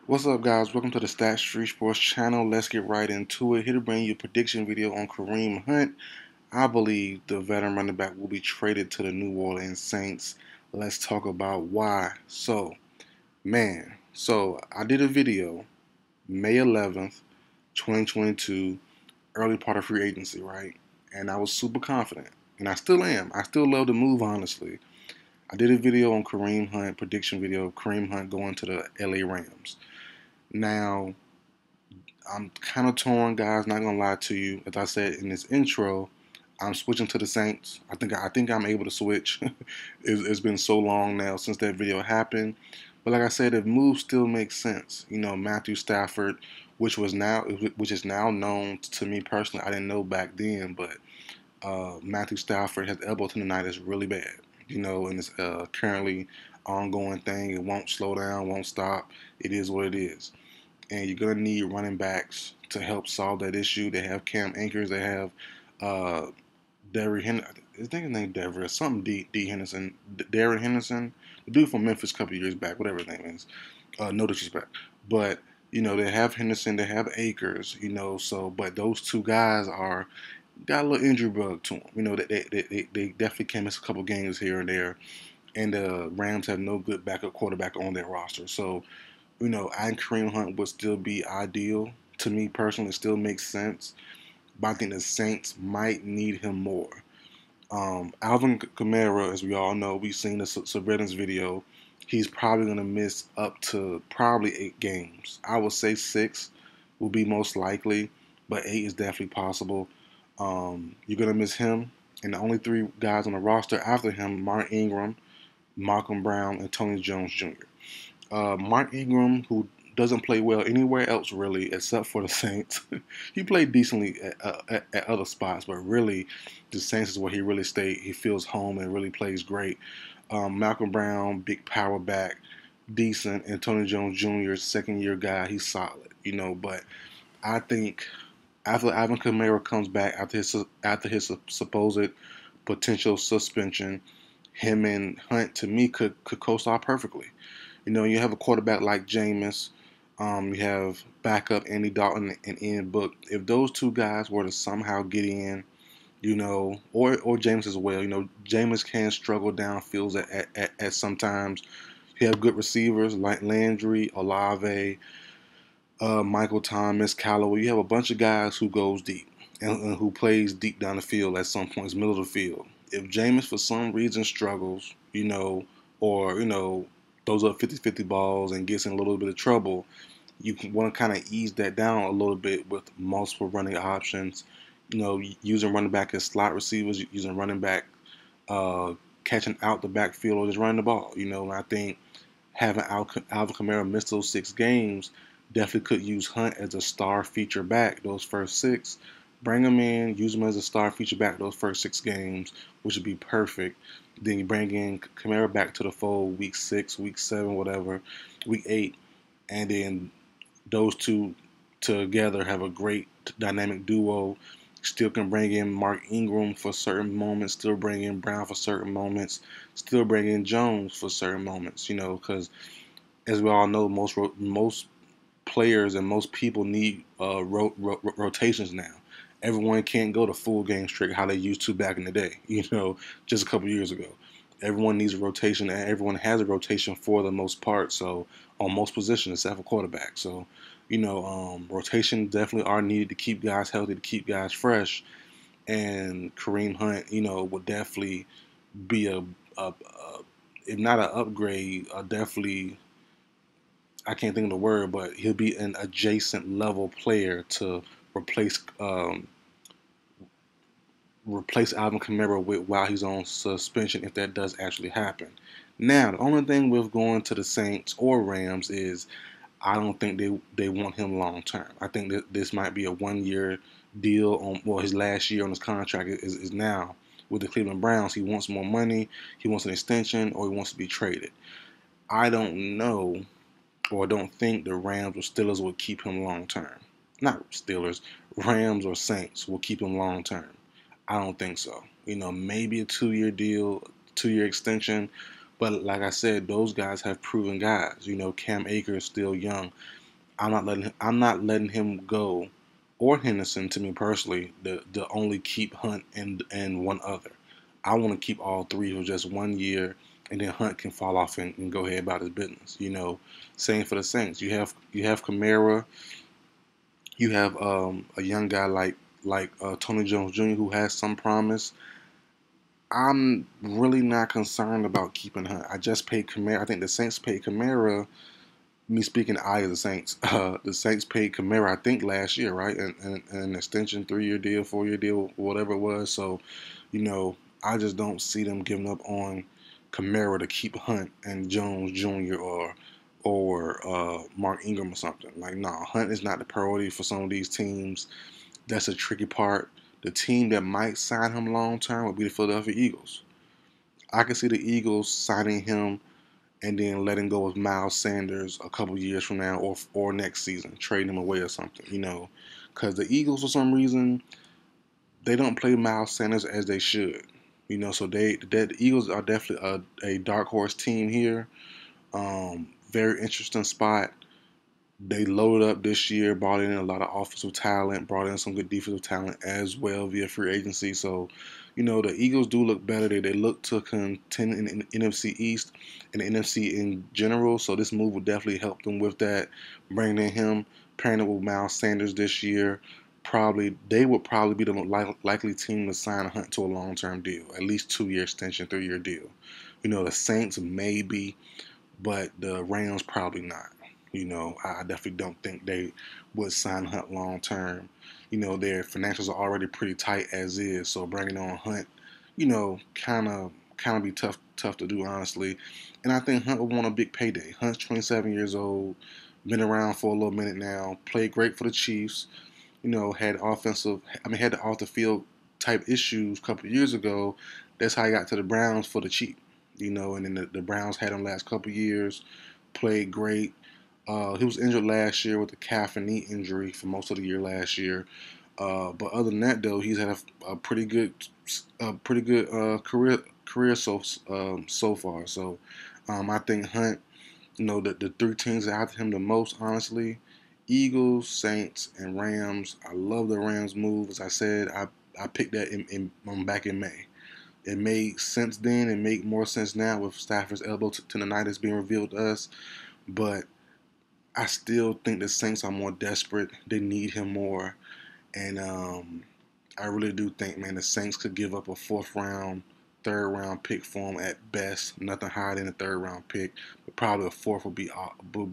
What's up, guys? Welcome to the Stat Street Sports channel. Let's get right into it. Here to bring you a prediction video on Kareem Hunt. I believe the veteran running back will be traded to the New Orleans Saints. Let's talk about why. So I did a video May 11th, 2022, early part of free agency, right? And I was super confident, and I still am. I still love the move, honestly. I did a video on Kareem Hunt, prediction video of Kareem Hunt going to the LA Rams. Now, I'm kind of torn, guys. Not gonna lie to you. As I said in this intro, I'm switching to the Saints. I think I'm able to switch. It's been so long now since that video happened, but like I said, the move still makes sense. You know, Matthew Stafford, which is now known to me personally. I didn't know back then, but Matthew Stafford has elbow tendonitis really bad. You know, and it's currently ongoing thing. It won't slow down, won't stop. It is what it is, and you're gonna need running backs to help solve that issue. They have Cam Akers. They have uh, Derry Henderson. I think his name Dever. Something D Henderson. Darren Henderson, the dude from Memphis a couple years back. Whatever his name is. No disrespect, but you know they have Henderson. They have Akers. You know, so but those two guys are got a little injury bug to them. You know that they definitely can miss a couple games here and there. And the Rams have no good backup quarterback on their roster. So you know, adding Kareem Hunt would still be ideal to me personally. It still makes sense, but I think the Saints might need him more. Alvin Kamara, as we all know, we've seen the surveillance video. He's probably going to miss up to probably 8 games. I would say 6 will be most likely, but 8 is definitely possible. You're going to miss him, and the only 3 guys on the roster after him: Mark Ingram, Malcolm Brown, and Tony Jones Jr. Mark Ingram, who doesn't play well anywhere else really, except for the Saints. He played decently at other spots, but really, the Saints is where he really stayed. He feels home and really plays great. Malcolm Brown, big power back, decent, and Tony Jones Jr., second year guy, he's solid, you know. But I think after Alvin Kamara comes back after his supposed potential suspension, him and Hunt to me could co-star perfectly. You know, you have a quarterback like Jameis. You have backup Andy Dalton and Ian Book. If those 2 guys were to somehow get in, you know, or Jameis as well, you know, Jameis can struggle downfields at sometimes. You have good receivers like Landry, Olave, Michael Thomas, Callaway. You have a bunch of guys who goes deep and who plays deep down the field at some points, middle of the field. If Jameis for some reason struggles, you know, or, you know, throws up 50-50 balls and gets in a little bit of trouble, you want to kind of ease that down a little bit with multiple running options. You know, using running back as slot receivers, using running back catching out the backfield or just running the ball. You know, and I think having Alvin Kamara miss those 6 games definitely could use Hunt as a star feature back those first 6. Bring him in, use him as a star feature back those first 6 games, which would be perfect. Then you bring in Kamara back to the fold week 6, week 7, whatever, week 8, and then those 2 together have a great dynamic duo. Still can bring in Mark Ingram for certain moments, still bring in Brown for certain moments, still bring in Jones for certain moments, you know, because as we all know, most players and most people need rotations now. Everyone can't go to full game streak how they used to back in the day, you know, just a couple years ago. Everyone needs a rotation, and everyone has a rotation for the most part. So on most positions, except for quarterback. So, you know, rotation definitely are needed to keep guys healthy, to keep guys fresh. And Kareem Hunt, you know, would definitely be a if not an upgrade, definitely I can't think of the word, but he'll be an adjacent level player to replace replace Alvin Kamara with while he's on suspension if that does actually happen. Now, the only thing with going to the Saints or Rams is I don't think they want him long term. I think that this might be a 1-year deal on well his last year on his contract is now with the Cleveland Browns. He wants more money, he wants an extension, or he wants to be traded. I don't know or don't think the Rams or Steelers will keep him long term. Not Steelers, Rams or Saints will keep him long term. I don't think so. You know, maybe a 2-year deal, 2-year extension, But like I said, those guys have proven guys. You know, Cam Akers is still young. I'm not letting him go, or Henderson. To me personally, the only keep Hunt and one other. I want to keep all three for just 1 year, and then Hunt can fall off and go ahead about his business. You know, same for the Saints. You have Kamara. You have a young guy like Tony Jones Jr. who has some promise. I'm really not concerned about keeping Hunt. I just paid Kamara. I think the Saints paid Kamara. Me speaking, I of the Saints. The Saints paid Kamara, I think, last year, right? And an extension, 3-year deal, 4-year deal, whatever it was. So, you know, I just don't see them giving up on Kamara to keep Hunt and Jones Jr. or Mark Ingram or something. Like, no, Hunt is not the priority for some of these teams. That's a tricky part. The team that might sign him long term would be the Philadelphia Eagles. I can see the Eagles signing him and then letting go of Miles Sanders a couple years from now or next season, trading him away or something, you know. Because the Eagles, for some reason, they don't play Miles Sanders as they should. You know, so the Eagles are definitely a dark horse team here. Very interesting spot. They loaded up this year, brought in a lot of offensive talent, brought in some good defensive talent as well via free agency. So, you know, the Eagles do look better. They look to contend in the NFC East and the NFC in general. So this move will definitely help them with that. Bringing in him, pairing it with Miles Sanders this year. They would probably be the likely team to sign a Hunt to a long-term deal, at least 2-year extension, 3-year deal. You know, the Saints maybe, but the Rams probably not. You know, I definitely don't think they would sign Hunt long term. You know, their financials are already pretty tight as is, so bringing on Hunt, you know, kind of be tough to do honestly. And I think Hunt would want a big payday. Hunt's 27 years old, been around for a little minute now, played great for the Chiefs. You know, had the off the field type issues a couple of years ago. That's how he got to the Browns for the cheap. You know, and then the Browns had him last couple of years, played great. He was injured last year with a calf and knee injury for most of the year last year. But other than that, though, he's had a pretty good career so far. So I think Hunt, you know, the three teams that after him the most, honestly, Eagles, Saints, and Rams. I love the Rams move. As I said, I picked that back in May. It made sense then. It make more sense now with Stafford's elbow tendonitis being revealed to us. But I still think the Saints are more desperate. They need him more. And I really do think, man, the Saints could give up a fourth round, third round pick for him at best. Nothing higher than a third round pick, but probably a fourth would be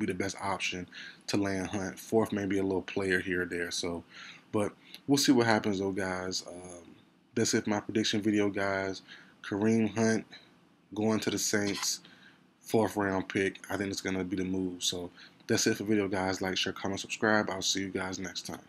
the best option to land Hunt. Fourth, maybe a little player here or there. So, but we'll see what happens though, guys. That's it for my prediction video, guys. Kareem Hunt going to the Saints, fourth round pick. I think it's gonna be the move. So that's it for video, guys. Like, share, comment, subscribe. I'll see you guys next time.